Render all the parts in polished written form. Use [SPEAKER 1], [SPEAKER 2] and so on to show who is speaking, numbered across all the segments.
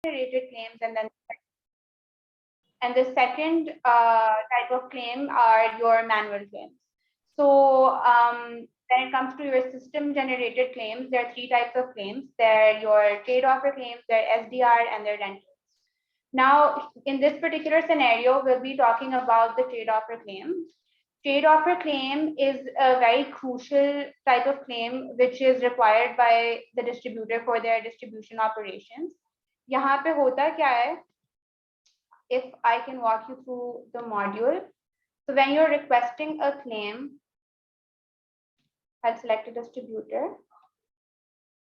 [SPEAKER 1] generated claims, and the second type of claim are your manual claims. So when it comes to your system generated claims, there are three types of claims. They're your trade offer claims, they're SDR, and they're rentals. Now, in this particular scenario, we'll be talking about the trade offer claim. Trade offer claim is a very crucial type of claim which is required by the distributor for their distribution operations. यहाँ पे होता क्या है? If I can walk you through the module. So when you're requesting a claim, I'll select a distributor.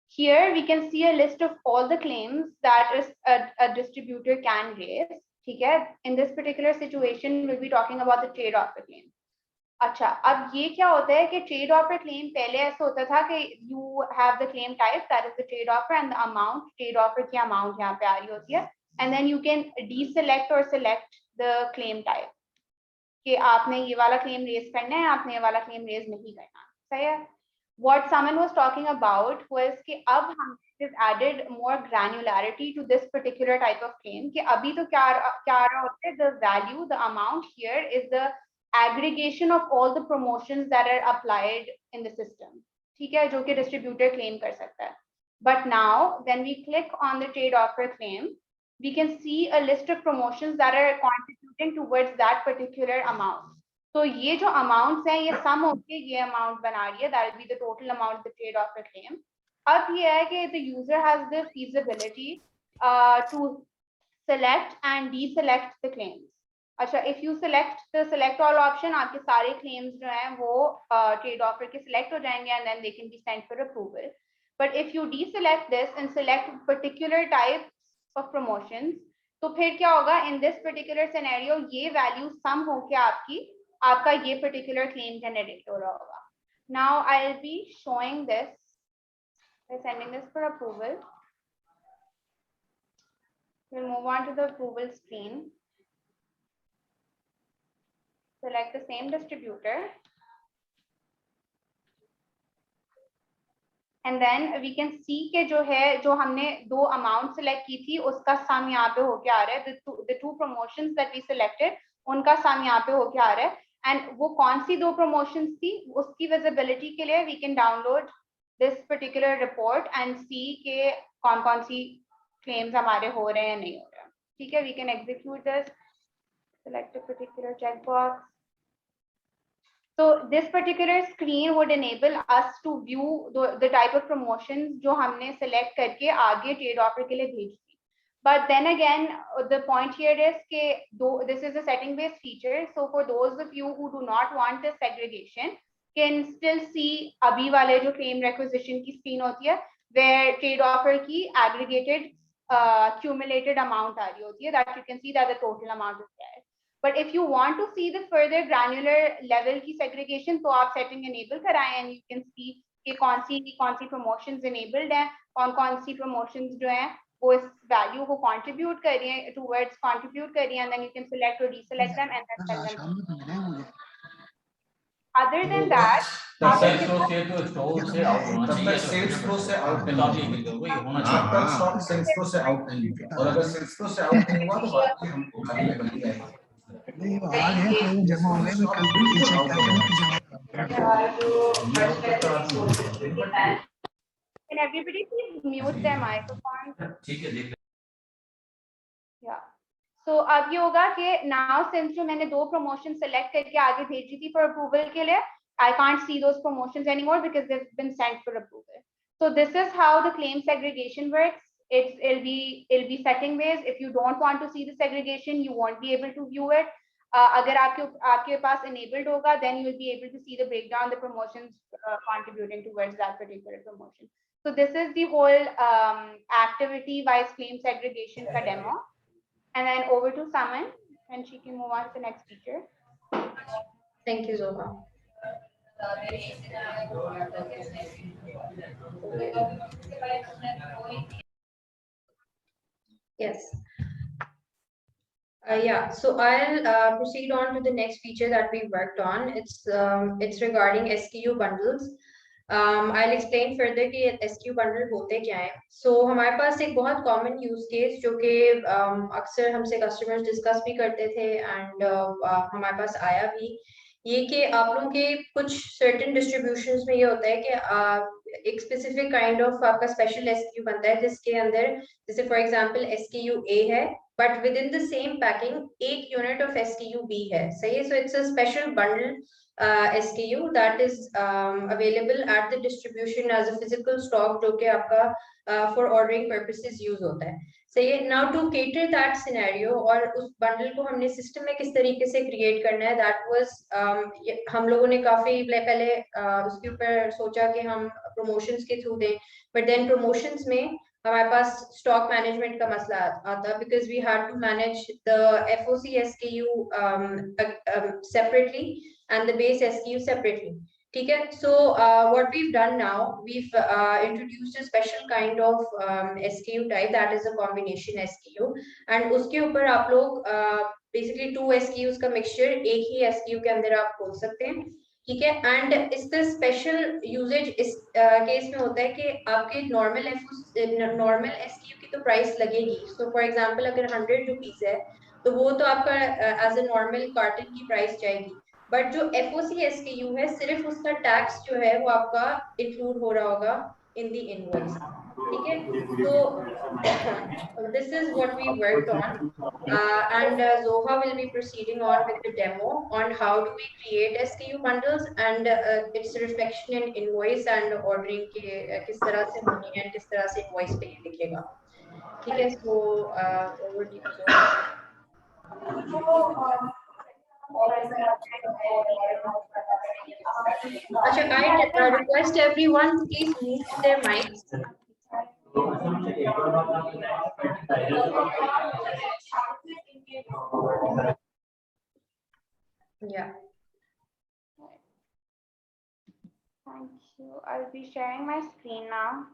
[SPEAKER 1] Here we can see a list of all the claims that a distributor can raise. Okay? In this particular situation, we'll be talking about the trade offer claim. अच्छा, अब ये क्या होता है कि trade offer claim पहले ऐसा होता था कि you have the claim type, that is the trade offer, and the amount, trade offer की amount यहाँ पे आ रही होती है, and then you can deselect or select the claim type कि आपने ये वाला claim raise करना है, आपने ये वाला claim raise नहीं करना, सही है? What someone was talking about was कि अब हमने added more granularity to this particular type of claim कि अभी तो क्या आ रहा होता है, the value, the amount here is the aggregation of all the promotions that are applied in the system, ठीक है, जो कि distributor claim कर सकता है. But now when we click on the trade offer claim, we can see a list of promotions that are contributing towards that particular amount. So ये जो amounts हैं, ये sum होके ये amount बना रही है, that will be the total amount of the trade offer claim. अब ये है कि the user has the feasibility to select and deselect the claims. अच्छा, if you select the select all option, आपके सारे claims जो हैं वो trade offer के select हो जाएंगे and then they can be sent for approval. But if you deselect this and select particular types of promotions, तो फिर क्या होगा? In this particular scenario, ये value sum होके आपका ये particular claim generate हो रहा होगा. Now I'll be showing this by sending this for approval. We'll move on to the approval screen. Select the same distributor. And then we can see कि जो हमने दो amount select की थी, उसका sum यहाँ पे होके आ रहा है. The two promotions that we selected, उनका sum यहाँ पे होके आ रहा है. And वो कौन सी दो promotions थी, उसकी visibility के लिए we can download this particular report and see कि कौन सी claims हमारे हो रहे हैं नहीं हो रहे. ठीक है, we can execute this. Select a particular checkbox. So this particular screen would enable us to view the type of promotions जो हमने select करके आगे trade offer के लिए भेज दी. But then again, the point here is that this is a setting-based feature. So for those of you who do not want this segregation, can still see अभी वाले जो claim requisition की screen होती है, where trade offer की aggregated accumulated amount आ रही होती है, that you can see that the total amount is there. But if you want to see the further granular level की segregation, तो आप setting enable कराएं and you can see कि कौन सी promotions enabled हैं, कौन सी promotions जो हैं वो इस value को contribute कर रही हैं, and then you can select or deselect them and then send them. Other than that,
[SPEAKER 2] Salesflo से तो स्टोर से आउट होना चाहिए.
[SPEAKER 3] Salesflo से आउट नहीं
[SPEAKER 2] वही होना चाहिए.
[SPEAKER 3] स्टॉक Salesflo से आउट नहीं हुआ, और अगर Salesflo से आउट नहीं हुआ तो बाकी हमको खाली में बन जाएगा.
[SPEAKER 4] नहीं वो आ गए तो वो जमा हो गए, मैं कल भी चेक कर रहा हूं.
[SPEAKER 1] Can everybody please mute their microphone?
[SPEAKER 2] ठीक है, देख.
[SPEAKER 1] Yeah. So अब ये होगा कि now since जो मैंने दो promotions select करके आगे भेजी थी for approval के लिए, I can't see those promotions anymore because they've been sent for approval. So this is how the claim segregation works. It'll be setting based. If you don't want to see the segregation, you won't be able to view it. अगर आपके पास enabled होगा, then you will be able to see the breakdown, the promotions contributing towards that particular promotion. So this is the whole activity-wise claim segregation ka demo. And then over to Saman, and she can move on to the next feature.
[SPEAKER 5] Thank you, Zoha. Yes. Yeah, so I'll proceed on to the next feature that we worked on. It's regarding SKU bundles. I'll explain further कि SKU bundle होते क्या हैं. So हमारे पास एक बहुत common use case जो कि अक्सर हमसे customers discuss भी करते थे and हमारे पास आया भी ये कि आप लोगों के कुछ certain distributions में ये होता है कि एक specific kind of आपका special SKU बनता है जिसके अंदर जैसे for example SKU A है but within the same packing एक unit of SKU B है. सही है. So it's a special bundle SKU that is available at the distribution as a physical stock जो कि आपका for ordering purposes use होता है. So now to cater that scenario और उस bundle को हमने system में किस तरीके से create करना है that was हम लोगों ने काफी पहले उसके ऊपर सोचा कि हम promotions के through दें but then promotions में हमारे पास stock management का मसला आता because we had to manage the FOC SKU separately and the base SKU separately. Okay, so what we've done now, we've introduced a special kind of SKU type that is a combination SKU and uske upar aap log basically two SKUs का mixture एक ही SKU के अंदर आप खोल सकते हैं. ठीक है. and इसका special usage इस केस में होता है कि आपके normal SKU की तो price लगेगी. So for example अगर 100 rupees है तो वो तो आपका as a normal carton की price जाएगी. बट जो FOC SKU है सिर्फ उसका टैक्स जो है वो आपका इंक्लूड हो रहा होगा इन द इनवॉइस. ठीक है. So this is what we worked on and Zoha will be proceeding on with the demo on how do we create SKU bundles and its reflection in invoice and ordering के किस तरह से होनी है किस तरह से invoice पे लिखेगा. ठीक है. So over to you Zoha. I request everyone to please mute their mics. Yeah.
[SPEAKER 1] Thank you. I'll be sharing my screen now.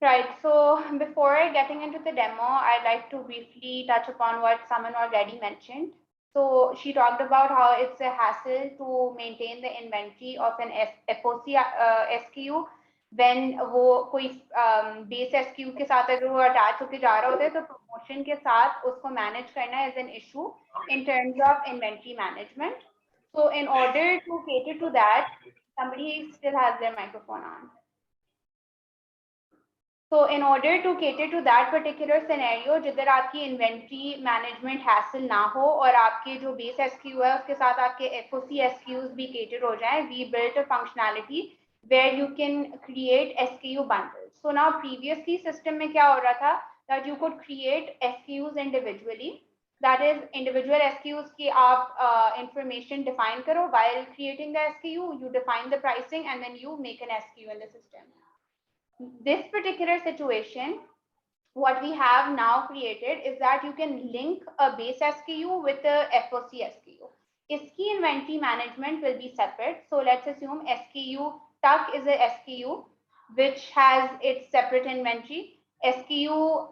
[SPEAKER 1] Right, so before getting into the demo, I'd like to briefly touch upon what someone already mentioned. So she talked about how it's a hassle to maintain the inventory of an FOC SKU when वो कोई base SKU के साथ अगर वो attach होके जा रहा होता है तो promotion के साथ उसको manage करना is an issue in terms of inventory management. So in order to cater to that, somebody still has their microphone on. So in order to cater to that particular scenario, जिधर आपकी inventory management hassle ना हो और आपके जो base SKU है उसके साथ आपके FOC SKUs भी cater हो जाए, we built a functionality where you can create SKU bundles. So now previously system में क्या हो रहा था that you could create SKUs individually. That is individual SKUs की आप information define करो while creating the SKU, you define the pricing and then you make an SKU in the system. This particular situation, what we have now created is that you can link a base SKU with a FOC SKU. Iski inventory management will be separate. So let's assume SKU tuck is a SKU which has its separate inventory. SKU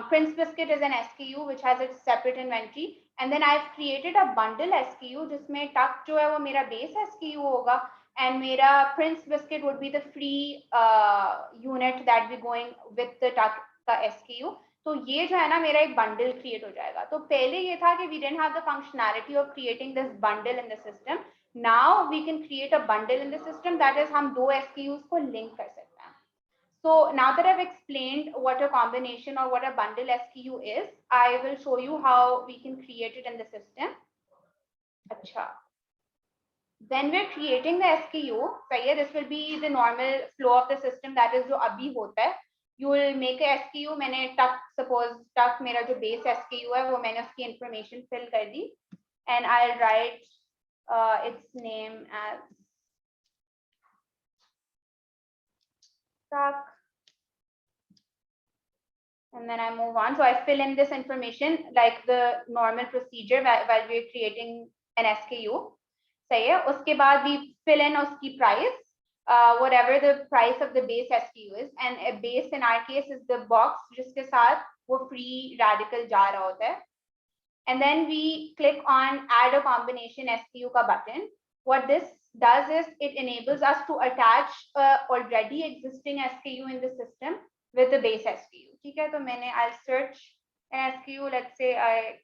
[SPEAKER 1] Prince Biscuit is an SKU which has its separate inventory. And then I've created a bundle SKU जिसमें tuck जो है वो मेरा base SKU होगा. And mera Prince Biscuit would be the free unit that be going with the tuck का SKU. तो ये जो है ना मेरा एक bundle create हो जाएगा. तो पहले ये था कि we didn't have the functionality of creating this bundle in the system. Now we can create a bundle in the system, that is हम दो SKUs को link कर सकते हैं. So now that I've explained what a combination or what a bundle SKU is, I will show you how we can create it in the system. अच्छा. When we're creating the SKU, this will be the normal flow of the system, that is जो अभी होता है. You will make a SKU. मैंने tuck, suppose tuck मेरा जो base SKU है वो मैंने उसकी information fill कर दी and I'll write its name as tuck and then I move on. So I fill in this information like the normal procedure while we're creating an SKU. सही है. उसके बाद we fill in उसकी price whatever the price of the base SKU is, and a base in our case is the box जिसके साथ वो free radical जा रहा होता है. And then we click on add a combination SKU का button. What this does is it enables us to attach already existing SKU in the system with the base SKU. ठीक है, तो मैंने I'll search an SKU. Let's say I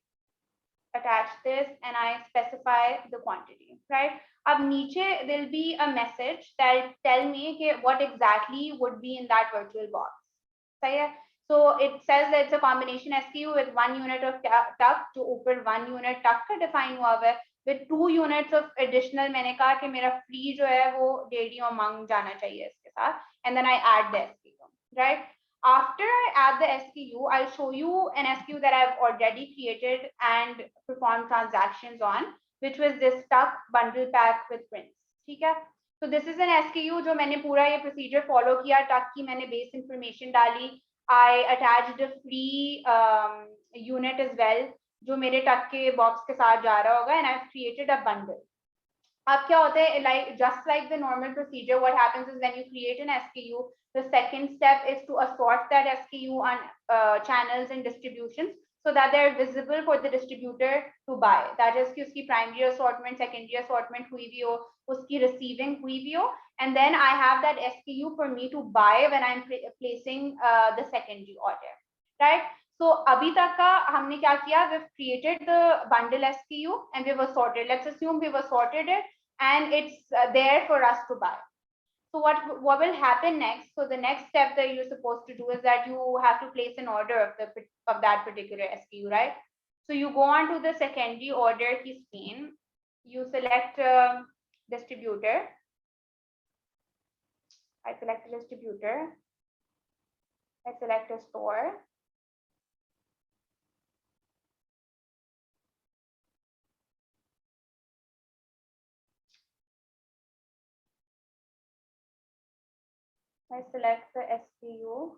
[SPEAKER 1] attach this and I specify the quantity, right? अब नीचे there'll be a message that tell me कि what exactly would be in that virtual box. सही है? So it says that it's a combination SKU with 1 unit of tuck, जो ऊपर 1 unit tuck का define हुआ है, with 2 units of additional. मैंने कहा कि मेरा free जो है वो daily और month जाना चाहिए इसके साथ, and then I add the SKU, right? After I add the SKU, I'll show you an SKU that I've already created and performed transactions on, which was this tuck bundle pack with prints. ठीक है? So this is an SKU जो मैंने पूरा ये procedure follow किया, tuck की मैंने base information डाली, I attached a free unit as well जो मेरे tuck के box के साथ जा रहा होगा, and I've created a bundle. अब क्या होता है, like just like the normal procedure, what happens is when you create an SKU, the second step is to assort that SKU on channels and distributions so that they're visible for the distributor to buy. That is कि उसकी primary assortment, secondary assortment हुई भी हो, उसकी receiving हुई भी हो, and then I have that SKU for me to buy when I'm placing the secondary order, right? So अभी तक का हमने क्या किया, we've created the bundle SKU and we've assorted. Let's assume we've assorted it and it's there for us to buy. So what will happen next? So the next step that you're supposed to do is that you have to place an order of that particular SKU, right? So you go on to the secondary order key screen, you select distributor. I select a distributor. I select a store. I select the SKU.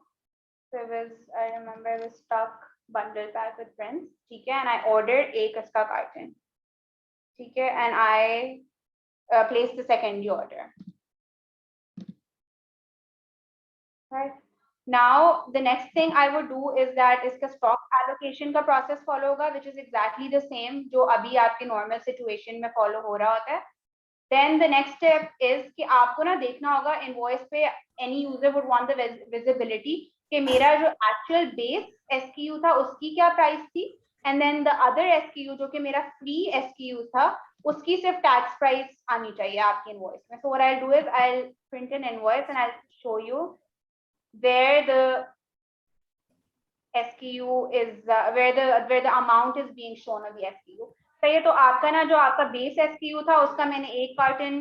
[SPEAKER 1] So it was, I remember it was stock bundle pack with prints. ठीक है, and I ordered एक इसका carton. ठीक है, and I placed the secondary order. Right. Now the next thing I would do is that इसका stock allocation का process follow होगा, which is exactly the same जो अभी आपके normal situation में follow हो रहा होता है. Then the next step is कि आपको ना देखना होगा invoice पे any user would want the visibility कि मेरा जो actual base SKU था उसकी क्या price थी, and then the other SKU जो कि मेरा free SKU था उसकी सिर्फ tax price आनी चाहिए आपकी invoice में. So what I'll do is I'll print an invoice and I'll show you where the SKU is where the amount is being shown of the SKU. सही है, तो आपका ना जो आपका बेस SKU था उसका मैंने एक कार्टन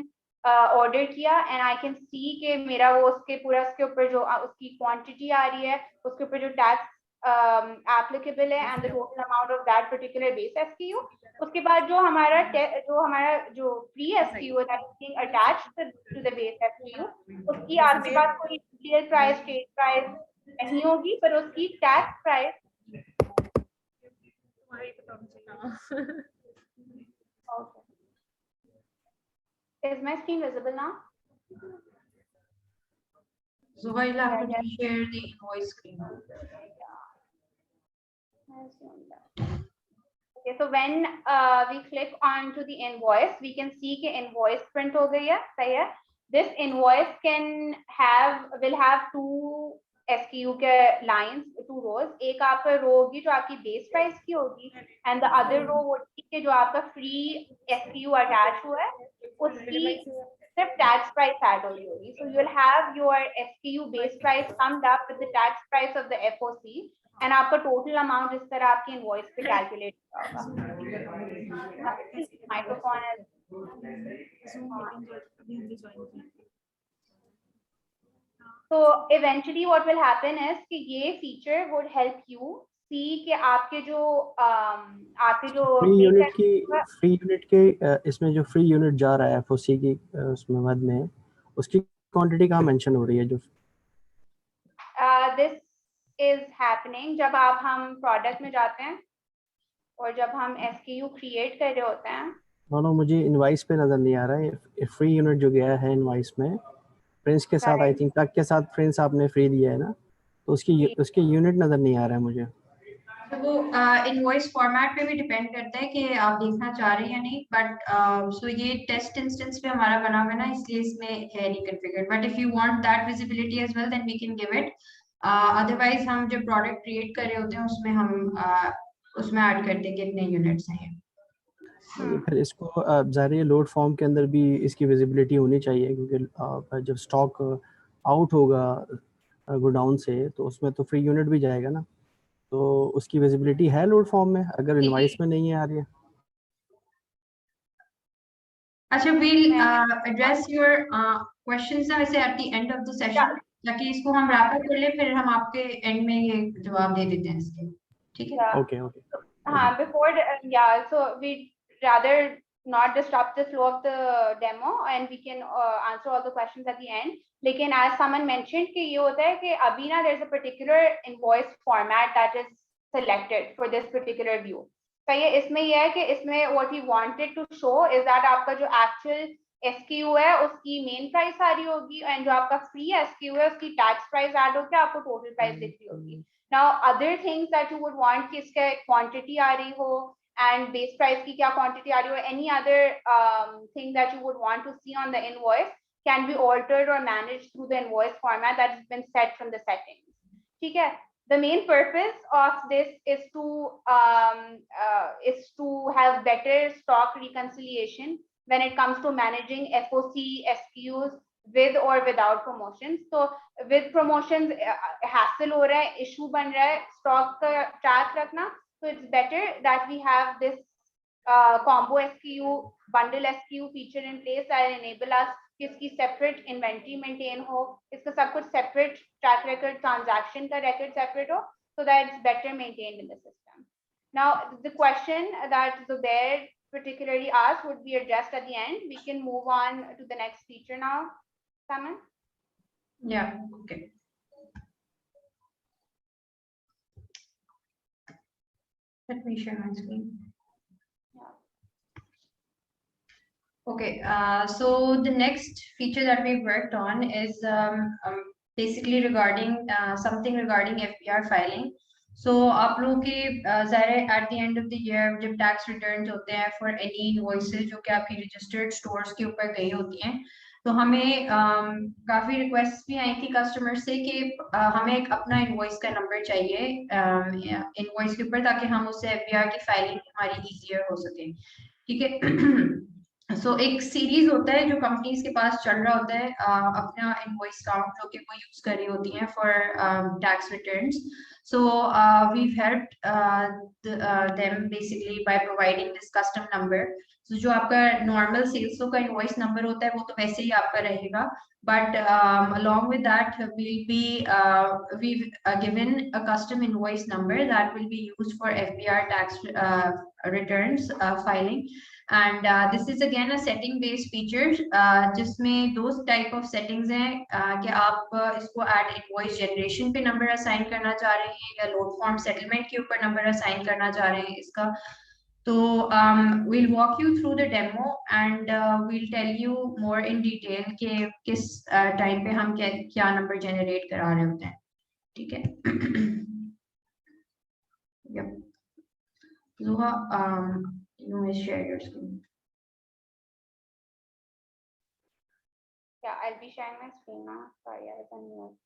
[SPEAKER 1] ऑर्डर किया एंड आई कैन सी कि मेरा वो उसके पूरा उसके ऊपर जो उसकी क्वांटिटी आ रही है उसके ऊपर जो टैक्स एप्लीकेबल है and the total amount of that particular base SKU. उसके बाद जो हमारा फ्री SKU है that is being attached to the base SKU, उसकी आपके पास कोई रियल प्राइस ट्रेड प्राइस नहीं होगी, पर उसकी tax price Okay. Is my screen visible now?
[SPEAKER 5] So I'll have to share the invoice screen.
[SPEAKER 1] Okay, so when we click on to the invoice, we can see कि invoice print हो गई है, सही है. This invoice will have two SKU के lines, two rows. एक आपका रो होगी जो आपकी base price की होगी, and the other row होगी कि जो आपका free SKU attach हुआ है उसकी सिर्फ tax price add हो रही होगी. So you'll have your SKU base price summed up with the tax price of the FOC, and आपका total amount इस तरह आपकी invoice पे calculate होगा. Microphone is So eventually what will happen is कि ये feature would help you see कि आपके जो
[SPEAKER 6] free unit के इसमें जो free unit जा रहा है FOC की उसमें मद में उसकी quantity कहाँ mention हो रही है जो
[SPEAKER 1] this is happening जब हम product में जाते हैं और जब हम SKU create कर रहे होते हैं.
[SPEAKER 6] No, मुझे invoice पे नजर नहीं आ रहा है free unit जो गया है invoice में प्रिंस के साथ आई
[SPEAKER 1] Correct.
[SPEAKER 6] थिंक तक के साथ प्रिंस आपने फ्री दिया है ना, तो उसकी यूनिट नज़र नहीं आ रहा है मुझे।
[SPEAKER 5] तो वो इनवॉइस फॉर्मेट पे भी डिपेंड करता है कि आप देखना चाह रहे हैं या नहीं, बट सो ये टेस्ट इंस्टेंस पे हमारा बना हुआ है ना, इसलिए इसमें है नहीं configured, but if you want that visibility as well then we can give it. Otherwise हम जब प्रोडक्ट क्रिएट कर रहे होते हैं उसमें हम उसमें ऐड करते हैं कितने यूनिट्स हैं।
[SPEAKER 6] ये फिर इसको ज़ाहिर है लोड फॉर्म के अंदर भी इसकी विजिबिलिटी होनी चाहिए, क्योंकि जब स्टॉक आउट होगा गोडाउन से तो उसमें तो फ्री यूनिट भी जाएगा ना, तो उसकी विजिबिलिटी है लोड फॉर्म में, अगर इनवाइस में नहीं है आ रही है।
[SPEAKER 5] अच्छा, we'll address your questions ना वैसे at the end of the session, ताकि इसको हम wrap up कर ले, फिर हम आपके end में ये जवाब दे देते हैं इसके, ठीक है?
[SPEAKER 6] Okay okay.
[SPEAKER 1] Before, yeah, so we rather not disrupt the flow of the demo, and we can answer all the questions at the end. लेकिन as someone mentioned कि ये होता है कि अभी ना there's a particular invoice format that is selected for this particular view. तो ये इसमें ये है कि इसमें what we wanted to show is that आपका जो actual SKU है उसकी main price आ रही होगी, and जो आपका free SKU है उसकी tax price add होकर आपको total price दिख रही होगी. Now other things that you would want कि इसके quantity आ रही हो and base price की क्या quantity आ रही हो, any other thing that you would want to see on the invoice can be altered or managed through the invoice format that has been set from the settings. ठीक है? The main purpose of this is to have better stock reconciliation when it comes to managing FOC SKUs with or without promotions. So with promotions hassle हो रहा है, issue बन रहा है stock का track रखना, so it's better that we have this combo SKU, bundle SKU feature in place that enable us कि इसकी separate inventory maintain हो, इसका सब कुछ separate track record, transaction का record separate हो, so that it's better maintained in the system. Now the question that Zubair particularly asked would be addressed at the end. We can move on to the next feature now. Saman?
[SPEAKER 5] Yeah, okay. Let me share my screen. Okay, so the next feature that we worked on is basically regarding something regarding FBR filing. So आप लोगों के ज़ाहिर at the end of the year जब tax returns होते हैं for any invoices जो कि आपकी registered stores के ऊपर गई होती हैं, तो हमें काफ़ी requests भी आई थी कस्टमर से कि हमें एक अपना इनवॉइस का नंबर चाहिए इनवॉइस के ऊपर, ताकि हम उससे FBR की फाइलिंग हमारी ईजियर हो सके, ठीक है? So एक सीरीज होता है जो कंपनीज के पास चल रहा होता है अपना इनवॉइस काउंट जो कि वो यूज कर रही होती हैं for tax returns. So we've helped them basically by providing this custom number. So जो आपका नॉर्मल सेल्सफ्लो का इनवॉइस नंबर होता है वो तो वैसे ही आपका रहेगा, but along with that we've given a custom invoice number that will be used for FBR tax returns filing. And this is again a setting based feature जिसमें दो type of settings हैं कि आप इसको add invoice generation पे number assign करना चाह रहे हैं या load form settlement के ऊपर number assign करना चाह रहे हैं इसका. तो we'll walk you through the demo and we'll tell you more in detail कि किस time पे हम क्या number generate करा रहे होते हैं, ठीक है? Yep. Zuha, you may share your screen.
[SPEAKER 1] Yeah, I'll be sharing my screen now. Sorry, I was on mute.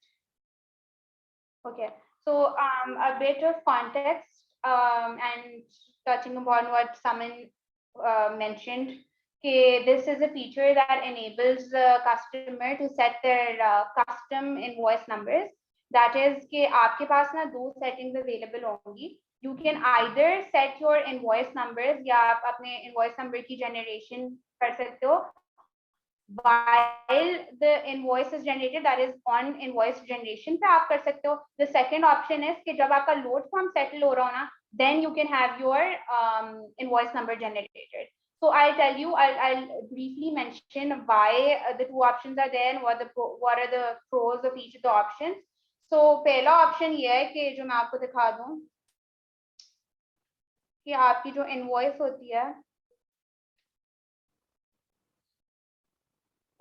[SPEAKER 1] Okay, so a bit of context and touching upon what Saman mentioned. Okay, this is a feature that enables the customer to set their custom invoice numbers. That is कि आपके पास ना दो settings available होंगी. You can either set your invoice numbers या आप अपने invoice number की generation कर सकते हो while the invoice is generated, that is on invoice generation पे आप कर सकते हो. The second option is कि जब आपका load form settle हो रहा हो ना, then you can have your invoice number generated. So I'll tell you, I'll briefly mention why the two options are there and what are the pros of each of the options. So पहला option ये है कि जो मैं आपको दिखा दूं कि आपकी जो invoice होती है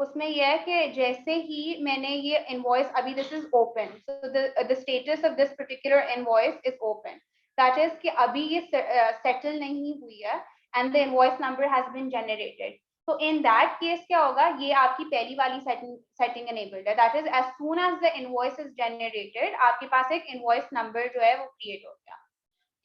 [SPEAKER 1] उसमें ये है कि जैसे ही मैंने ये इनवॉइस अभी this is open, so the status of this particular invoice is open, that is कि अभी ये सेटल नहीं हुई है and the invoice number has been generated. तो इन दैट केस क्या होगा, ये आपकी पहली वाली सेटिंग एनेबल्ड है, that is as soon as the invoice is generated आपके पास एक इनवॉइस नंबर जो है वो क्रिएट हो गया.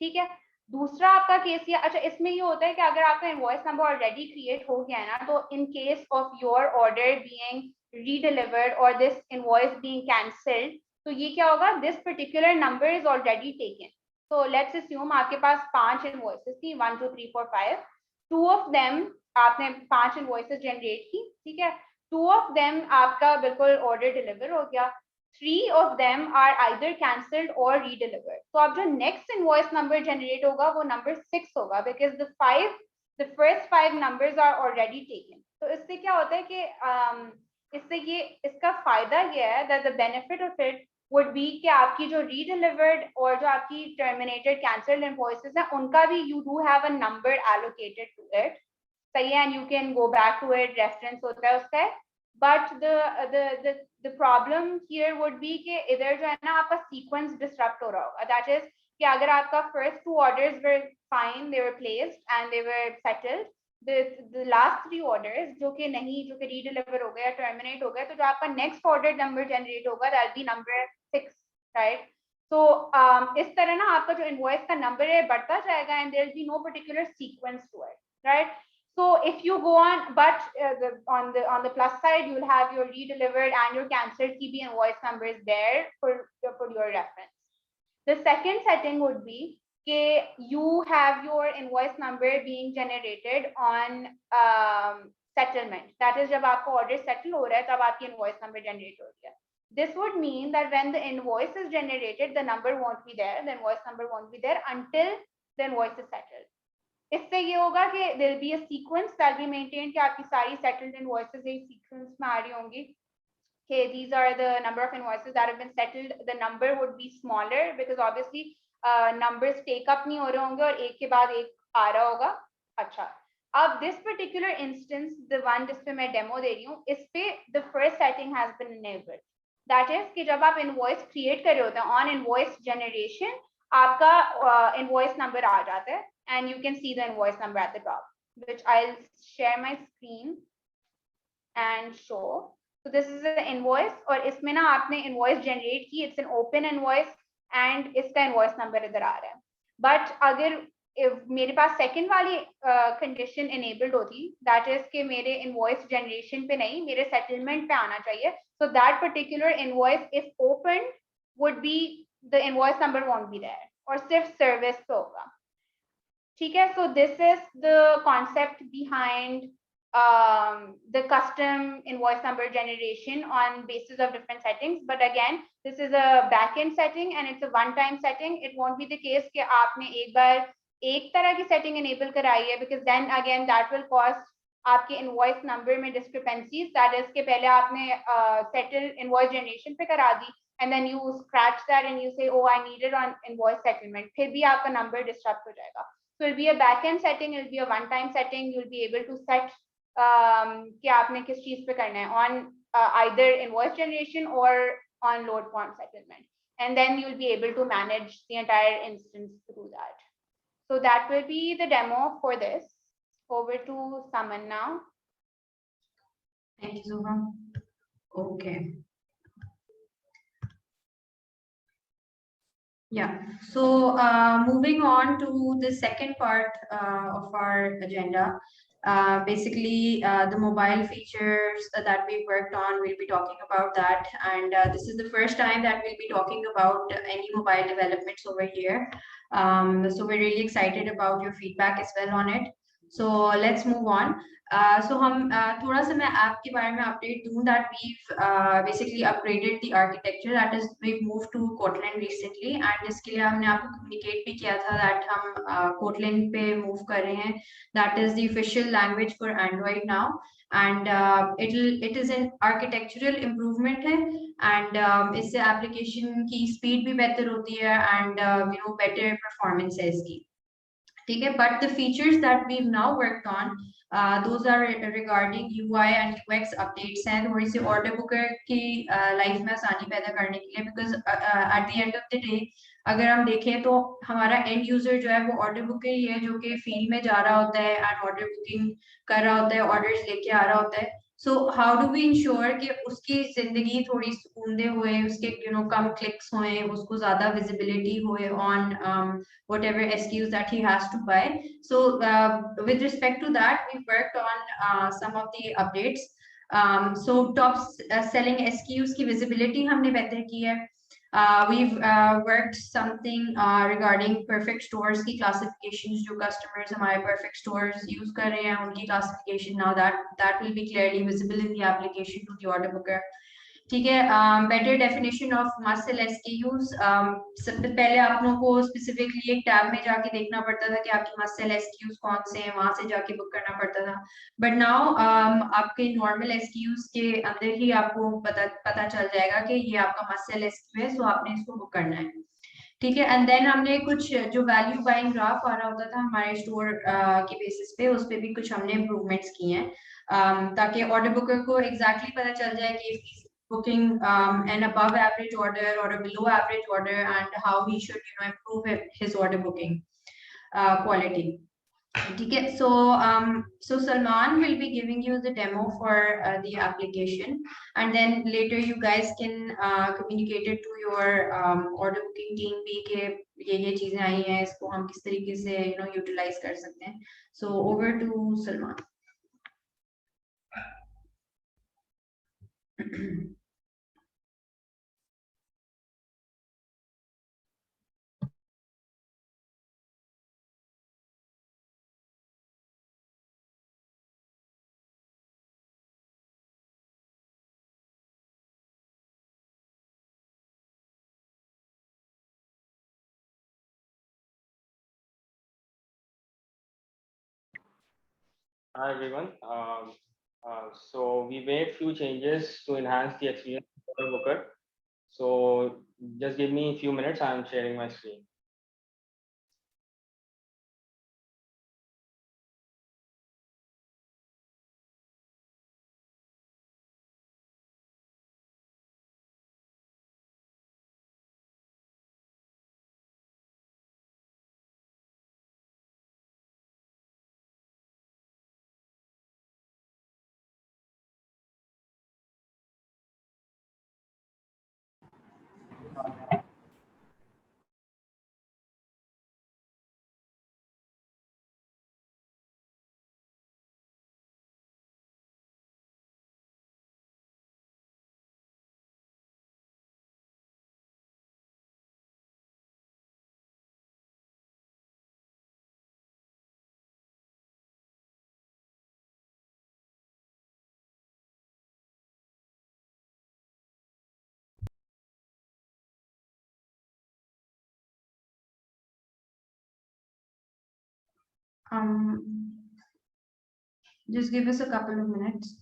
[SPEAKER 1] ठीक है. दूसरा आपका केस ये, अच्छा इसमें ये होता है कि अगर आपका इनवॉइस नंबर ऑलरेडी क्रिएट हो गया है ना, तो in case of your order being redelivered और दिस इनवॉइस बीइंग कैंसल्ड, तो ये क्या होगा, this particular number is already taken. तो लेट्स अस्यूम आपके पास 5 इनवॉइसेस थी, 1 2 3 4 5, 2 ऑफ देम आपने 5 इनवॉइसेस जनरेट की. ठीक है. 2 ऑफ देम आपका बिल्कुल ऑर्डर डिलीवर हो गया, 3 of them are either cancelled or redelivered. तो अब जो next invoice number generate होगा वो number 6 होगा, because the first 5 numbers are already taken. तो इससे क्या होता है कि इसका फायदा ये है that the benefit of it would be कि आपकी जो redelivered और जो आपकी terminated cancelled invoices हैं उनका भी you do have a number allocated to it. सही है, and you can go back to it, reference होता है उसका. But the problem here would be कि इधर जो है ना आपका sequence disrupt हो रहा होगा. That is कि अगर आपका first 2 orders were fine, they were placed and they were settled, the last 3 orders जो कि redeliver हो गया, terminate हो गया, तो जो आपका next order number generate होगा that will be number 6, right? So इस तरह ना आपका जो invoice का number है बढ़ता जाएगा and there will be no particular sequence to it, right? So if you go on, but on the plus side, you will have your redelivered and your cancelled TB invoice numbers there for your reference. The second setting would be that you have your invoice number being generated on settlement. That is, जब आपका order settle हो रहा है तब आपकी invoice number generate हो रही है. This would mean that when the invoice is generated, the number won't be there. The invoice number won't be there until the invoice is settled. इससे ये होगा कि there will be a sequence that will be maintained कि आपकी सारी settled invoices एक sequence में आ रही होंगी. Okay, these are the number of invoices that have been settled. The number would be smaller because obviously numbers take up नहीं हो रहे होंगे और एक के बाद एक आ रहा होगा. अच्छा, अब this particular instance, the one जिस पे मैं demo दे रही हूँ, इस पे the first setting has been enabled. That is कि जब आप invoice create कर रहे होते हैं on invoice generation, आपका invoice number आ जाता है. And you can see the invoice number at the top, which I'll share my screen and show. So this is the invoice और इसमें ना आपने invoice generate की, it's an open invoice and इसका invoice number इधर आ रहा है. But अगर मेरे पास second वाली condition enabled होती, that is कि मेरे invoice generation पे नहीं, मेरे settlement पे आना चाहिए. So that particular invoice, if opened, would be the invoice number won't be there और सिर्फ service पे होगा. ठीक है. So this is the concept behind the custom invoice number generation on basis of different settings. But again, this is a backend setting and it's a one-time setting. It won't be the case कि आपने एक बार एक तरह की setting enable कराई है, because then again that will cause आपके invoice number में discrepancies. That is कि पहले आपने settle invoice generation पे करा दी and then you scratch that and you say, oh, I need it on invoice settlement. फिर भी आपका number disrupt हो जाएगा. So it will be a backend setting, it will be a one-time setting. You'll be able to set कि आपने किस चीज पे करना है on either invoice generation or on load form settlement, and then you'll be able to manage the entire instance through that. So that will be the demo for this. Over to Saman now.
[SPEAKER 5] Thank you, Zuha. Okay. Yeah, so moving on to the second part of our agenda. Basically, the mobile features that we worked on, we'll be talking about that. And this is the first time that we'll be talking about any mobile developments over here. So we're really excited about your feedback as well on it. So let's move on. So हम थोड़ा सा मैं app के बारे में update दूँ that we've basically upgraded the architecture. That is, we've moved to Kotlin recently, and इसके लिए हमने आपको communicate भी किया था that हम Kotlin पे move कर रहे हैं. That is the official language for Android now, and it is an architectural improvement है, and इससे application की speed भी बेहतर होती है and better performance है इसकी. ठीक है, but the features that we've now worked on those are regarding UI and UX updates हैं थोड़ी सी order booker की life में आसानी पैदा करने के लिए, because at the end of the day अगर हम देखें तो हमारा end user जो है वो order booker ही है, जो कि field में जा रहा होता है and order booking कर रहा होता है, orders लेके आ रहा होता है. So how do we ensure कि उसकी जिंदगी थोड़ी सुकून हुए, उसके कम clicks होए, उसको ज्यादा visibility होए on whatever SKUs that he has to buy. So with respect to that, we worked on some of the updates. So top selling SKUs की visibility हमने बेहतर की है. We've worked something regarding perfect stores की classifications, जो customers हमारे perfect stores use कर रहे हैं उनकी classification, now that will be clearly visible in the application to the order booker. ठीक है. Better definition of must sell SKUs. सबसे पहले आप लोगों को स्पेसिफिकली एक टैब में जाके देखना पड़ता था कि आपकी मस्ट सेल एसकेयूज कौन से हैं, वहां से जाके बुक करना पड़ता था. बट नाउ आपके नॉर्मल एसकेयूज के अंदर ही आपको पता चल जाएगा कि ये आपका मस्ट सेल एसकेयू है, सो आपने इसको बुक करना है. ठीक है. एंड देन हमने कुछ जो वैल्यू बाइंग ग्राफ आ रहा होता था हमारे स्टोर के बेसिस पे, उस पे भी कुछ हमने इम्प्रूवमेंट्स किए हैं, ताकि ऑर्डर बुकर को एग्जैक्टली पता चल जाए कि booking an above average order or a below average order, and how he should improve his order booking quality. Okay, so so Salman will be giving you the demo for the application, and then later you guys can communicate it to your order booking team भी कि ये चीजें आई हैं, इसको हम किस तरीके से utilize कर सकते हैं. So over to Salman.
[SPEAKER 7] Hi everyone. So we made few changes to enhance the experience of the booker. So just give me a few minutes. I'm sharing my screen. Just give us a couple of minutes.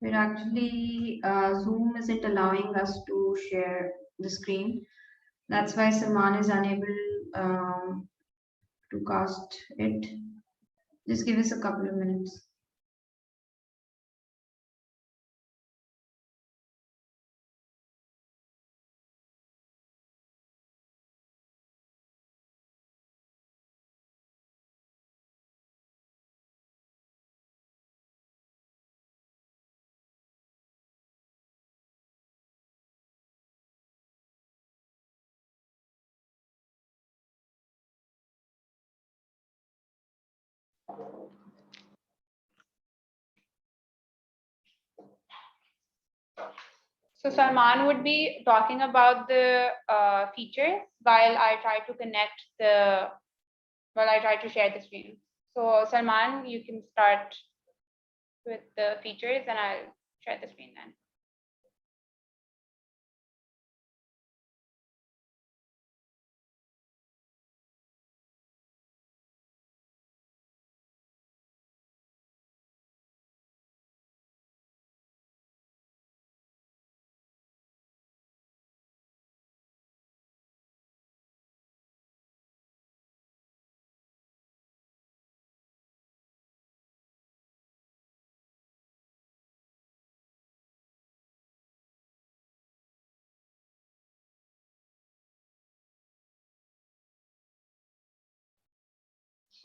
[SPEAKER 7] But actually, Zoom isn't allowing us to share the screen. That's why Salman is unable to cast it. Just give us a couple of minutes.
[SPEAKER 1] So Salman would be talking about the features while I try to share the screen. So Salman, you can start with the features and I'll share the screen then.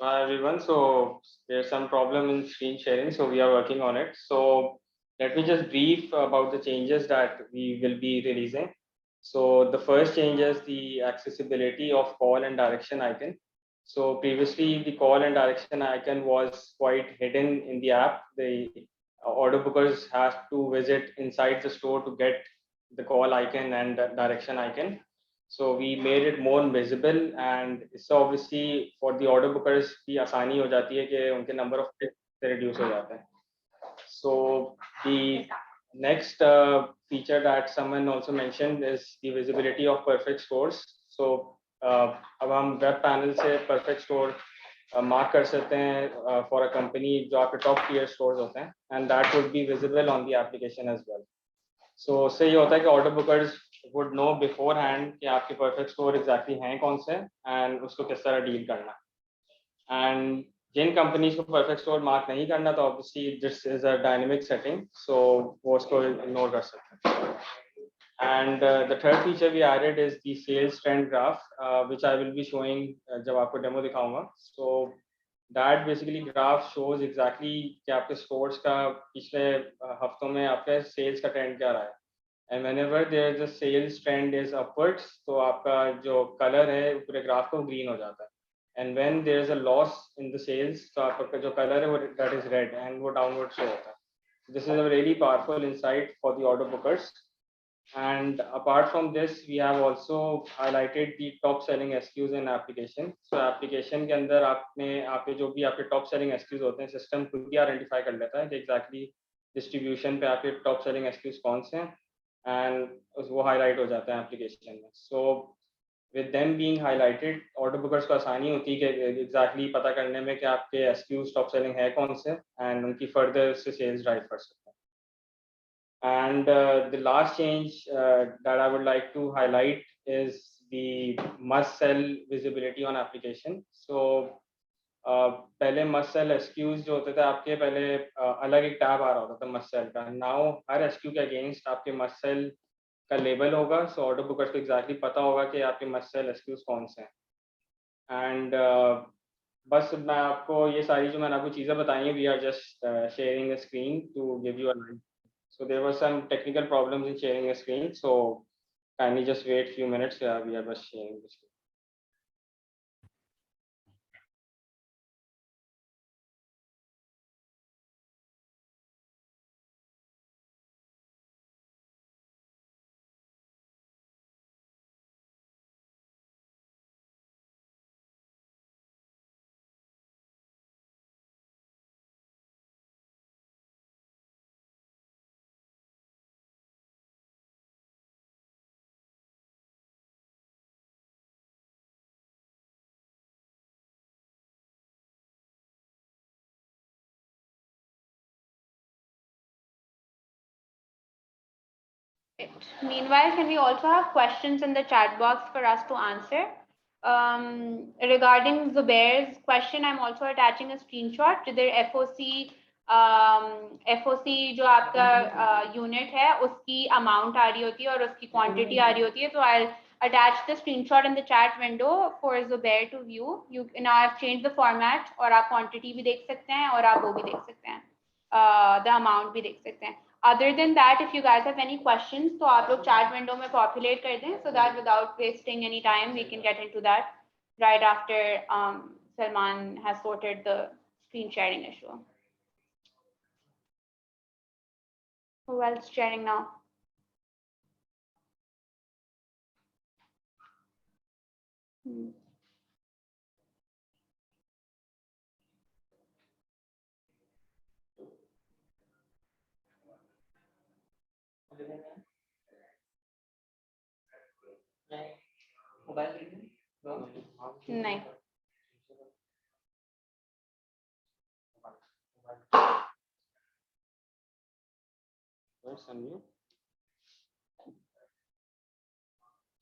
[SPEAKER 8] Hi everyone. So there's some problem in screen sharing, so we are working on it. So let me just brief about the changes that we will be releasing. So the first change is the accessibility of call and direction icon. So previously the call and direction icon was quite hidden in the app. The order bookers has to visit inside the store to get the call icon and the direction icon. So we made it more visible, and इससे obviously for the order bookers की आसानी हो जाती है कि उनके number of clicks reduce हो जाते हैं. So the next feature that someone also mentioned is the visibility of perfect stores. So अब हम web panel से perfect store mark कर सकते हैं for a company जो आपके top tier stores होते हैं, and that would be visible on the application as well. So उससे ये होता है कि order bookers would know beforehand कि आपके perfect store exactly हैं कौन से and उसको किस तरह deal करना. And जिन companies को perfect store mark नहीं करना तो obviously this is a dynamic setting, so वो उसको ignore कर सकते हैं. And the third feature we added is the sales trend graph, which I will be showing जब आपको demo दिखाऊंगा. So that basically graph shows exactly कि आपके stores का पिछले हफ्तों में आपके sales का trend क्या रहा है. And whenever there is a sales trend is upwards, तो आपका जो color है पूरे graph को green हो जाता है. And when there is a loss in the sales, तो आपका जो color है वो that is red and वो downward show होता है. This is a really powerful insight for the order bookers. And apart from this, we have also highlighted the top selling SKUs in application. So application के अंदर आपके जो भी आपके top selling SKUs होते हैं, system खुद ही identify कर लेता है कि exactly distribution पे आपके top selling SKUs कौन से हैं, and वो highlight हो जाता है application में. So with them being highlighted, order bookers को आसानी होती है कि exactly पता करने में कि आपके SKUs top selling है कौन से, and उनकी further से sales drive कर सकते हैं. And the last change that I would like to highlight is the must sell visibility on application. So पहले must sell SKUs जो होते थे आपके पहले अलग एक टैब आ रहा होता था must sell का. Now हर SKU के against आपके must sell का लेबल होगा, so order bookers को exactly पता होगा कि आपके must sell SKUs कौन से हैं. And बस मैं आपको ये सारी जो मैंने आपको चीज़ें बताई हैं, we are just sharing a screen to give you a line. So there were some technical problems in sharing a screen, so kindly just wait a few minutes. We are just sharing the screen.
[SPEAKER 1] Meanwhile, can we also have questions in the chat box for us to answer? Regarding Zubair's question, I'm also attaching a screenshot to their FOC. FOC जो आपका unit है उसकी amount आ रही होती है और उसकी quantity आ रही होती है. So I'll attach the screenshot in the chat window for Zubair to view. You now I've changed the format और आप quantity भी देख सकते हैं और आप वो भी देख सकते हैं. The amount भी देख सकते हैं. Other than that, if you guys have any questions, तो आप लोग chat window में populate कर दें, so that without wasting any time, we can get into that right after Salman has sorted the screen sharing issue. Who else sharing now? नहीं.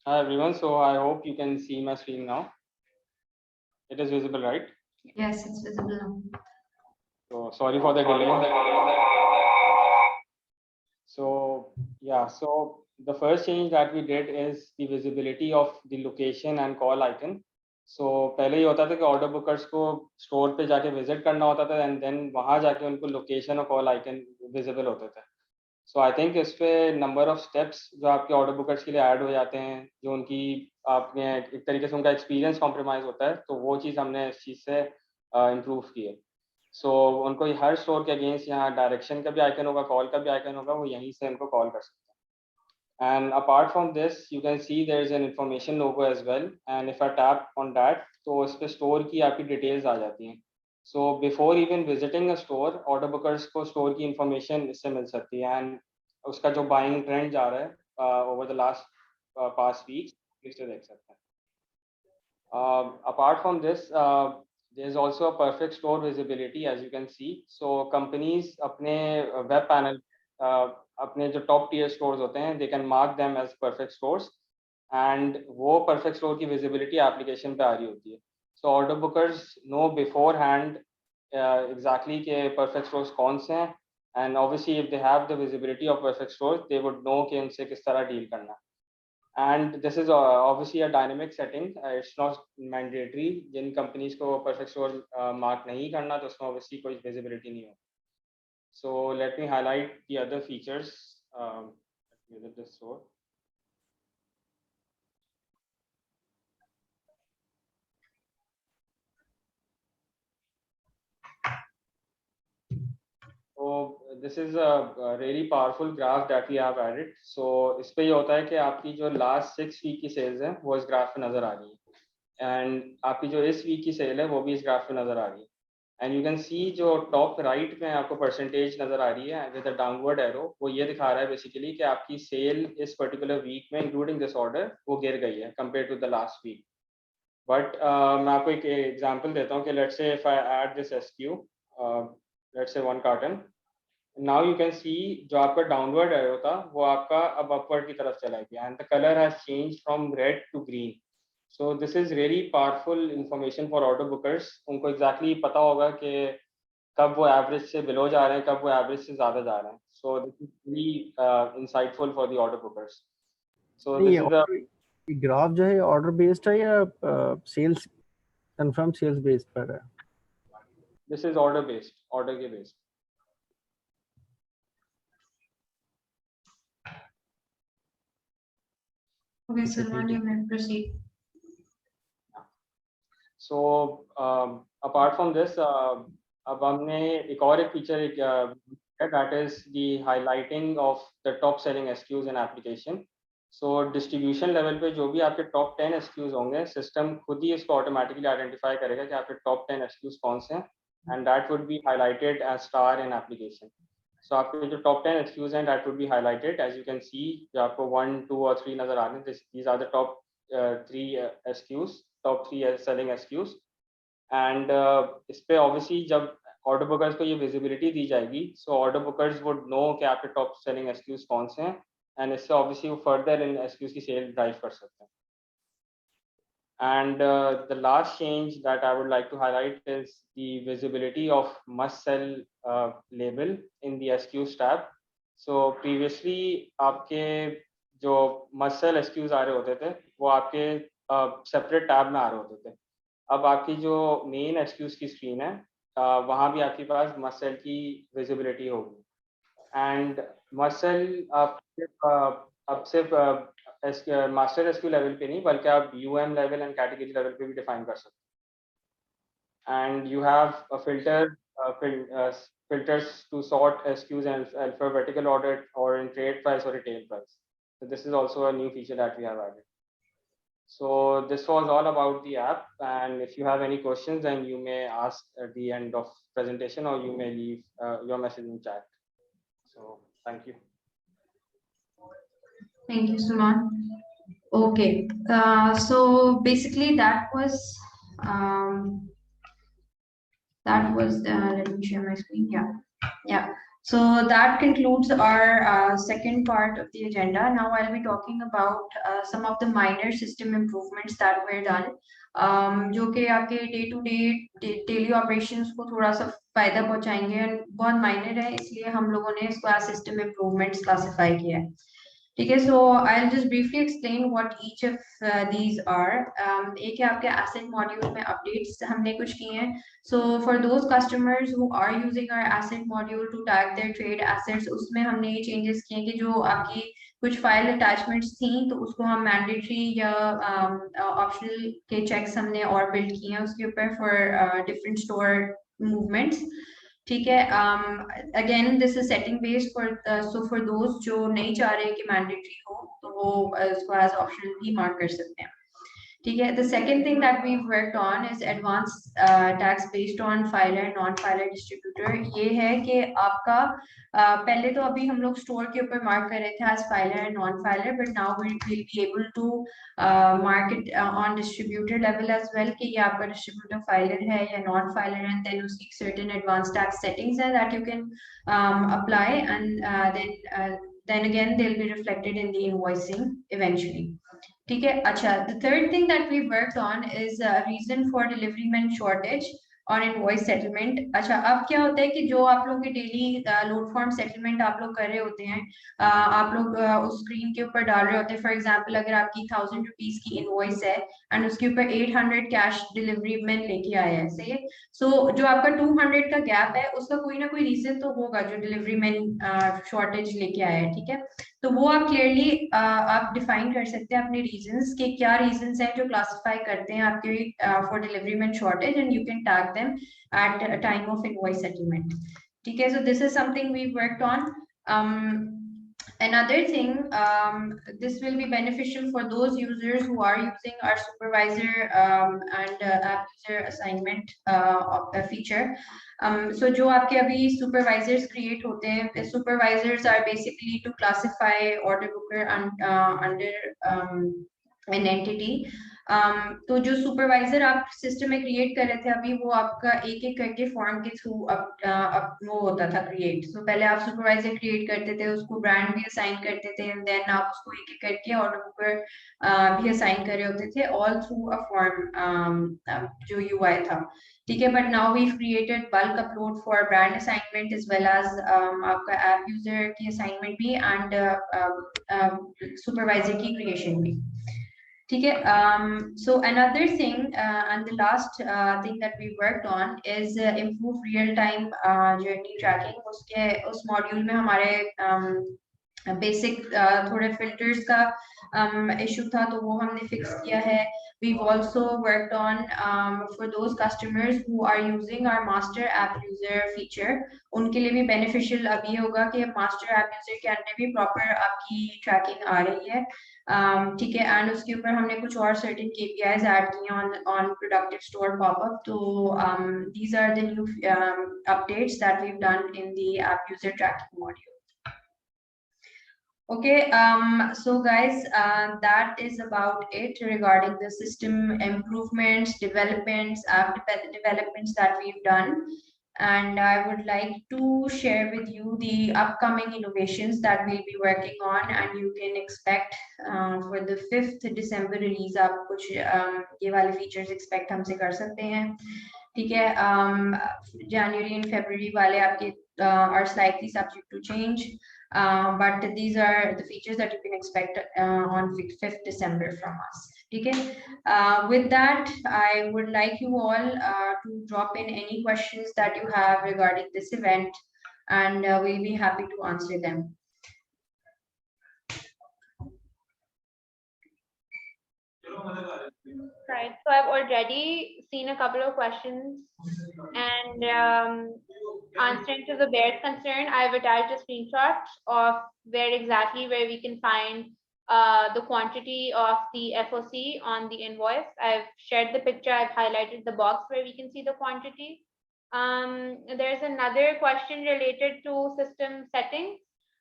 [SPEAKER 8] Hi everyone, so I hope you can see my screen now. It is visible, right?
[SPEAKER 7] Yes, it's visible now.
[SPEAKER 8] So sorry for the delay. So yeah, so the first change that we did is the visibility of the location and call icon. सो पहले ये होता था कि order Booker's को store पे जाके visit करना होता था एंड देन वहाँ जाके उनको लोकेशन और कॉल आइकन विजिबल होते थे. सो आई थिंक इस पे नंबर ऑफ स्टेप्स जो आपके ऑर्डर बुकर्स के लिए ऐड हो जाते हैं, जो उनकी आपने एक तरीके से उनका एक्सपीरियंस कॉम्प्रोमाइज़ होता है, तो वो चीज़ हमने इस चीज़ से इम्प्रूव की है. सो उनको हर स्टोर के अगेंस्ट यहाँ डायरेक्शन का भी आइकन होगा, कॉल का भी आइकन होगा, वो यहीं से उनको कॉल कर सकते हैं. And apart from this, you can see there is an information logo as well. And if I tap on that, तो इस पे store की आपकी details आ जाती हैं. So before even visiting a store, order bookers को store की information इससे मिल सकती है. And उसका जो buying trend जा रहा है over the last past weeks, इससे देख सकते हैं. Apart from this, there is also a perfect store visibility, as you can see. So companies अपने web panel अपने जो टॉप टीयर स्टोर्स होते हैं, they can mark them as perfect stores and वो परफेक्ट स्टोर की visibility application पे आ रही होती है. So order bookers know beforehand exactly के परफेक्ट स्टोर्स कौन से हैं, and obviously if they have the visibility of perfect stores they would know कि उनसे किस तरह डील करना है. And this is obviously a dynamic setting, it's not mandatory. जिन कंपनीज को परफेक्ट स्टोर मार्क नहीं करना, तो उसमें ऑब्वियसली कोई विजिबिलिटी नहीं होती. So let me highlight the other features. Visit this store. So this is a really powerful graph that we have added. So इस पे ये होता है कि आपकी जो last 6 week की sales है वो इस ग्राफ पे नजर आ रही है, and आपकी जो इस वीक की सेल है वो भी इस ग्राफ पे नजर आ रही है. एंड यू कैन सी जो टॉप राइट में आपको परसेंटेज नजर आ रही है विद अ डाउनवर्ड एरो, वो ये दिखा रहा है बेसिकली कि आपकी सेल इस पर्टिकुलर वीक में इंक्लूडिंग दिस ऑर्डर वो गिर गई है compare to the last week. But मैं आपको एक एग्जांपल देता हूँ कि let's say if I add this SKU, let's say 1 carton, now you can see जो आपका डाउनवर्ड एरो था वो आपका अब अपवर्ड की तरफ चला गया and the colour has change from red to green. So this is really powerful information for order bookers. उनको exactly पता होगा कि कब वो एवरेज से बिलो जा रहे हैं, कब वो एवरेज से ज़्यादा जा रहे हैं. So this is really insightful for the order bookers. So this is a
[SPEAKER 6] graph जो है ऑर्डर बेस्ड है या सेल्स कंफर्म सेल्स बेस्ड पर है?
[SPEAKER 8] this is order based, order के based.
[SPEAKER 7] Okay, Salman, you may proceed.
[SPEAKER 8] So apart from this, अब हमने एक और एक feature that is the highlighting of the top selling SKUs in application. So distribution level पे जो भी आपके टॉप 10 SKUs होंगे, सिस्टम खुद ही इसको ऑटोमेटिकली आइडेंटिफाई करेगा कि आपके टॉप 10 SKUs कौन से हैं, and that would be highlighted as star in application. So आपके जो टॉप 10 SKUs हैं that would be highlighted, as you can see जो आपको 1, 2 और 3 नजर आ रहे हैं, these are the top 3 SKUs, top 3 selling SKUs. And इस पे ऑब्वियसली जब ऑर्डर बुकर्स को ये विजिबिलिटी दी जाएगी, सो ऑर्डर बुकर्स वुड नो कि आपके टॉप सेलिंग SKUs कौन से हैं, एंड इससे ऑब्वियसली वो फर्दर इन SKUs की सेल ड्राइव कर सकते हैं. And the last change that I would like to highlight is the visibility of must sell label in the SKUs tab. So previously आपके जो must sell SKUs आ रहे होते थे वो आपके separate tab में आ रहे होते थे. अब आपकी जो main SKUs की स्क्रीन है वहाँ भी आपके पास must sell की visibility होगी. And must sell आप सिर्फ मास्टर एसक्यू लेवल पे नहीं बल्कि आप UM level and category level पे भी डिफाइन कर सकते हैं. And you have a filters to sort SKUs and alphabetical order or in trade price or retail price. So this is also a new feature that we have added. So this was all about the app, and if you have any questions then you may ask at the end of presentation or you may leave your message in chat. So thank you.
[SPEAKER 7] Thank you, Salman. Okay, so basically that was let me share my screen. Yeah. So that concludes our second part of the agenda. Now I'll be talking about some of the minor system improvements that were done, जो कि आपके day to day daily operations को थोड़ा सा फायदा पहुंचाएंगे. बहुत minor है, इसलिए हम लोगों ने इसको सिस्टम इम्प्रूवमेंट्स क्लासिफाई किया है. ठीक है, so I'll just briefly explain what each of these are. एक है आपके asset module में updates हमने कुछ किए हैं. So for those customers who are using our asset module to tag their trade assets, उसमें हमने ये changes किए कि जो आपकी कुछ file attachments थी तो उसको हम mandatory या optional के checks हमने और build किए हैं उसके ऊपर for different store movements. ठीक है, again this is setting based for so for दोस्त जो नहीं चाह रहे कि मैंडेटरी हो तो वो इसको एज ऑप्शनल भी मार्क कर सकते हैं. ठीक है, the second thing that we worked on is advance tax based on filer non filer distributor. ये है कि आपका पहले तो अभी हम लोग स्टोर के ऊपर मार्क कर रहे थे as filer and non filer, but now we will be able to mark it on distributor level as well कि ये आपका डिस्ट्रीब्यूटर फाइलर है या नॉन फाइलर, एंड देन उसकी सर्टेन एडवांस टैक्स सेटिंग्स है that you can apply, and then again they'll be reflected in the invoicing eventually. ठीक है, अच्छा, the third thing that we worked on is a reason for delivery man shortage और invoice settlement. अच्छा, अब क्या होता है कि जो आप लोग के डेली लोड फॉर्म सेटलमेंट आप लोग कर रहे होते हैं, आप लोग उस स्क्रीन के ऊपर डाल रहे होते हैं. फॉर एग्जांपल अगर आपकी 1000 रुपीज की इनवॉइस है एंड उसके ऊपर 800 कैश डिलीवरी मैन लेके आया है, सही है. सो जो आपका 200 का गैप है उसका कोई ना कोई रीजन तो होगा जो डिलीवरी मैन शॉर्टेज लेके आया है. ठीक है, तो वो आप क्लियरली आप डिफाइन कर सकते हैं अपने रीजंस के क्या रीजंस हैं जो क्लासिफाई करते हैं आपके for delivery man shortage, and you can tag them at time of invoice settlement. ठीक है, so this is something we worked on. Another thing, this will be beneficial for those users who are using our supervisor and app user assignment feature. So जो आपके अभी supervisors create होते हैं, the supervisors are basically to classify order booker under an entity. तो जो supervisor आप system में create कर रहे थे अभी, वो आपका एक एक करके फॉर्म के थ्रू वो होता था क्रिएट. तो पहले आप सुपरवाइजर क्रिएट करते थे, उसको ब्रांड भी असाइन करते थे, एंड देन आप उसको एक एक करके ऑर्डर बुकर भी असाइन कर रहे होते थे, ऑल थ्रू अ फॉर्म जो यूआई था. ठीक है, but now we created bulk upload for brand assignment as well as आपका ऐप यूजर की असाइनमेंट भी एंड सुपरवाइजर की क्रिएशन भी. ठीक है, so another thing and the last thing that we worked on is improve real time journey tracking. उसके उस module में हमारे बेसिक थोड़े फिल्टर्स का इशू था तो वो हमने फिक्स किया है. We've also worked on for those customers who are using our master app user feature, उनके लिए भी बेनिफिशियल अभी होगा कि मास्टर ऐप यूजर के अंदर भी प्रॉपर आपकी ट्रैकिंग आ रही है. ठीक है, एंड उसके ऊपर हमने कुछ और सर्टेन KPIs ऐड किए ऑन प्रोडक्टिव स्टोर पॉपअप. तो these are the new updates that we've done in the app user tracking module. Okay, so guys, that is about it regarding the system improvements, developments, app developments that we've done. And I would like to share with you the upcoming innovations that we'll be working on, and you can expect for the 5th December release. आप कुछ ये वाले features expect हमसे कर सकते हैं. ठीक है, January and February वाले आपके are slightly subject to change, but these are the features that you can expect on 5th December from us. ठीक है, with that I would like you all to drop in any questions that you have regarding this event, and we'll be happy to answer them.
[SPEAKER 1] Right, so I've already seen a couple of questions, and answering to the bear's concern, I've attached a screenshot of where we can find the quantity of the FOC on the invoice. I've shared the picture, I've highlighted the box where we can see the quantity. There's another question related to system settings.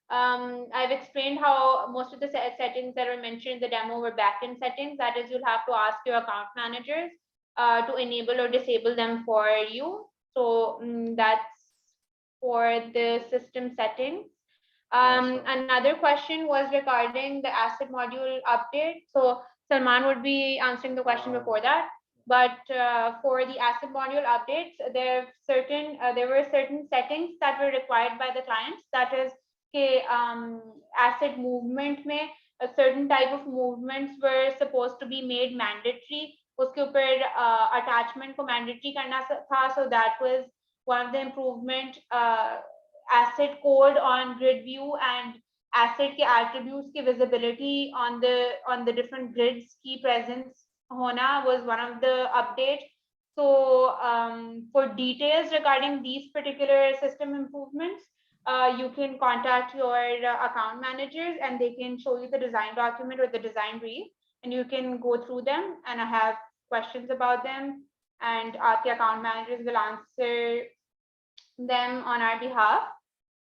[SPEAKER 1] I've explained how most of the settings that were mentioned in the demo were backend settings. That is, you'll have to ask your account managers to enable or disable them for you. So that's for the system settings. Another question was regarding the asset module update. So Salman would be answering the question before that. But for the asset module updates, there were certain settings that were required by the clients. That is, कि asset movement में a certain type of movements were supposed to be made mandatory. उसके ऊपर attachment को mandatory करना था, so that was one of the improvement. Asset code on grid view and asset के attributes की visibility on the different grids की presence होना was one of the updates. So for details regarding these particular system improvements, you can contact your account managers and they can show you the design document or the design brief, and you can go through them and have questions about them, and our account managers will answer them on our behalf.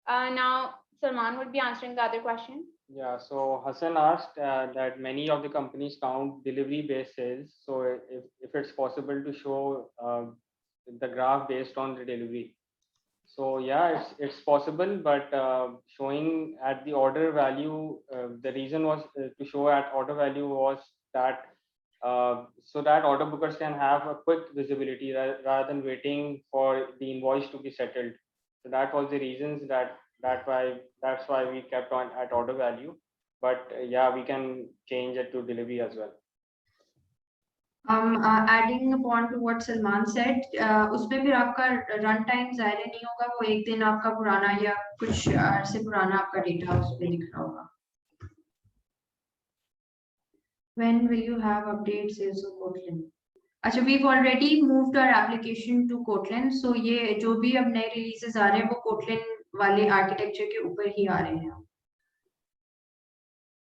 [SPEAKER 1] Now Salman would be answering the other question.
[SPEAKER 8] Yeah, so Hassan asked that many of the companies count delivery based sales. So if it's possible to show the graph based on the delivery. So yeah, it's possible, but showing at the order value, the reason was to show at order value was that so that order bookers can have a quick visibility rather than waiting for the invoice to be settled. So that was the reasons that's why we kept on at order value, but yeah, we can change it to delivery as well.
[SPEAKER 7] Adding upon to what Salman said, उसमें फिर आपका run time ज़ाहिर नहीं होगा, वो एक दिन आपका पुराना या कुछ से पुराना आपका data उसमें दिख रहा होगा. When will you have updates to Kotlin? अच्छा, we've already moved our application to Kotlin, so ये जो भी अब नए releases आ रहे हैं वो Kotlin वाले architecture के ऊपर ही आ रहे हैं.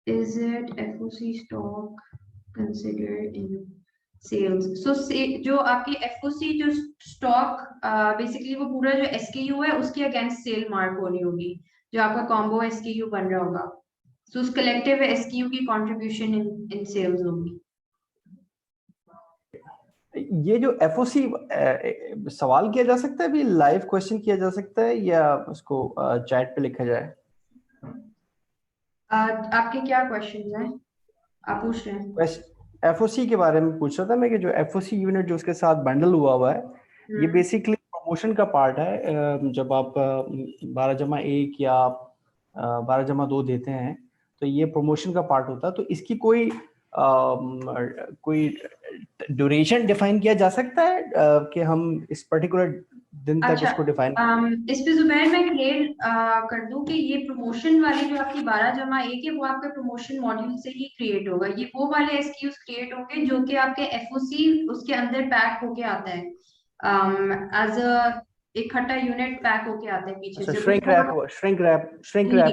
[SPEAKER 7] Is it FOC stock considered in sales? So जो आपकी FOC जो stock basically वो पूरा जो SKU है उसके against sale mark होनी होगी, जो आपका combo SKU बन रहा होगा. So उस collective SKU की contribution in sales होगी.
[SPEAKER 6] ये जो FOC सवाल किया जा सकता है, अभी लाइव क्वेश्चन किया जा सकता है या उसको चैट पे लिखा जाए?
[SPEAKER 7] आपके क्या क्वेश्चंस हैं, आप पूछ रहे हैं?
[SPEAKER 6] FOC के बारे में पूछ रहा था मैं कि जो FOC यूनिट जो उसके साथ बंडल हुआ है, ये बेसिकली प्रमोशन का पार्ट है. जब आप 12/1 या 12/2 देते हैं तो ये प्रमोशन का पार्ट होता है. तो इसकी कोई ड्यूरेशन डिफाइन किया जा सकता है कि हम इस पर्टिकुलर दिन तक इसको डिफाइन
[SPEAKER 7] इस पे जुबैर मैं क्लियर कर दूं कि ये प्रमोशन वाली जो आपकी 12/1 है वो आपके प्रमोशन मॉड्यूल से ही क्रिएट होगा. ये वो वाले एसक्यूज क्रिएट होंगे जो कि आपके एफओसी उसके अंदर पैक होके आता है, एज अ इकट्ठा यूनिट पैक होके आता है पीछे से.
[SPEAKER 6] श्रिंक रैप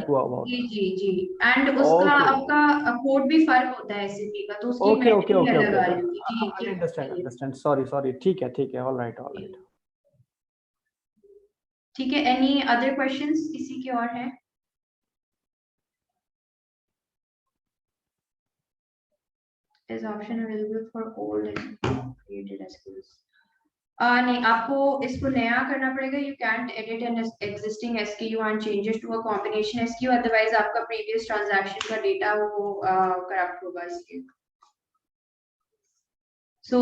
[SPEAKER 6] हुआ.
[SPEAKER 7] जी एंड उसका आपका कोड भी फर्क होता है एसएपी का, तो उसकी
[SPEAKER 6] ओके
[SPEAKER 7] अलग आ रही होगी. जी
[SPEAKER 6] अंडरस्टैंड. सॉरी ठीक है ऑलराइट.
[SPEAKER 7] ठीक है. एनी अदर क्वेश्चंस किसी के और हैं? Is option available for all created SKUs? नहीं, आपको इसको नया करना पड़ेगा. You can't edit an existing SKU and change it to a combination SKU, otherwise आपका previous transaction का data वो corrupt होगा इसलिए. So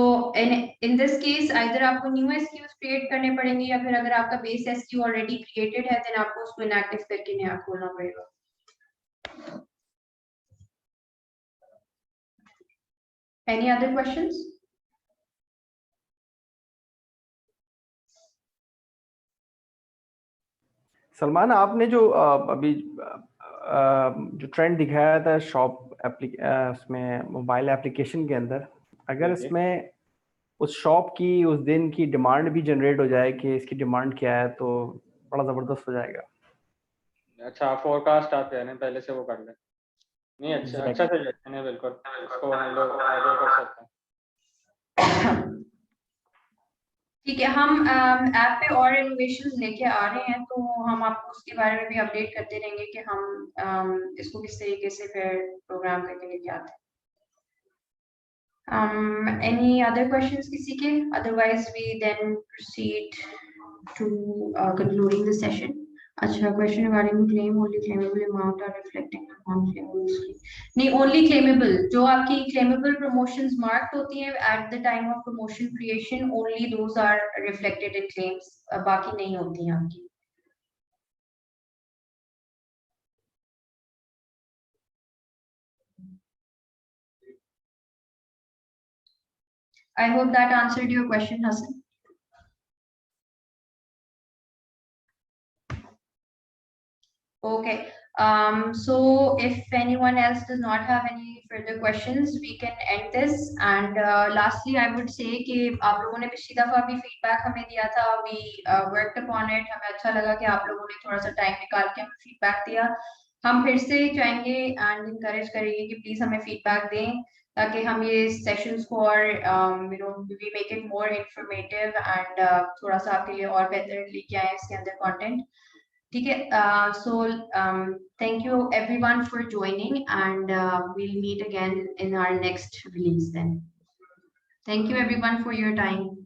[SPEAKER 7] in this case either आपको new SKUs create करने पड़ेंगे या फिर अगर आपका base SKU already created है then आपको उसको inactive करके नया खोलना पड़ेगा. Any other questions?
[SPEAKER 6] सलमान, आपने जो अभी जो ट्रेंड दिखाया था शॉप उसमें मोबाइल एप्लीकेशन के अंदर, अगर इसमें उस शॉप की उस दिन की डिमांड भी जनरेट हो जाए कि इसकी डिमांड क्या है तो बड़ा जबरदस्त हो जाएगा.
[SPEAKER 8] अच्छा, फोरकास्ट आप कह रहे हैं, पहले से वो कर लें. नहीं, अच्छा सजेशन है, बिल्कुल इसको हम लोग आगे कर सकते हैं.
[SPEAKER 7] ठीक है, हम ऐप पे और इनोवेशंस लेके आ रहे हैं तो हम आपको उसके बारे में भी अपडेट करते रहेंगे कि हम इसको किस तरीके से फिर प्रोग्राम करके लेके आते हैं. एनी अदर क्वेश्चंस किसी के? Otherwise we then proceed to concluding the session. अच्छा, question regarding claim, only claimable amount are reflecting non claimable. नहीं, ओनली क्लेमेबल जो आपकी क्लेमेबल प्रमोशंस मार्क्ड होती हैं at the time of promotion creation, only those are reflected in claims, बाकी नहीं होती हैं आपकी. I hope that answered your question, Hassan. Okay. So if anyone else does not have any further questions, we can end this. And lastly, I would say कि आप लोगों ने पिछली दफा भी feedback हमें दिया था, we worked upon it. हमें अच्छा लगा कि आप लोगों ने थोड़ा सा time निकाल के हमें feedback दिया. हम फिर से चाहेंगे and encourage करेंगे कि please हमें feedback दें ताकि हम ये sessions को और we make it more informative and थोड़ा सा आपके लिए और बेहतर लेके आए इसके अंदर content. ठीक है, so thank you everyone for joining and we'll meet again in our next release then. Thank you everyone for your time.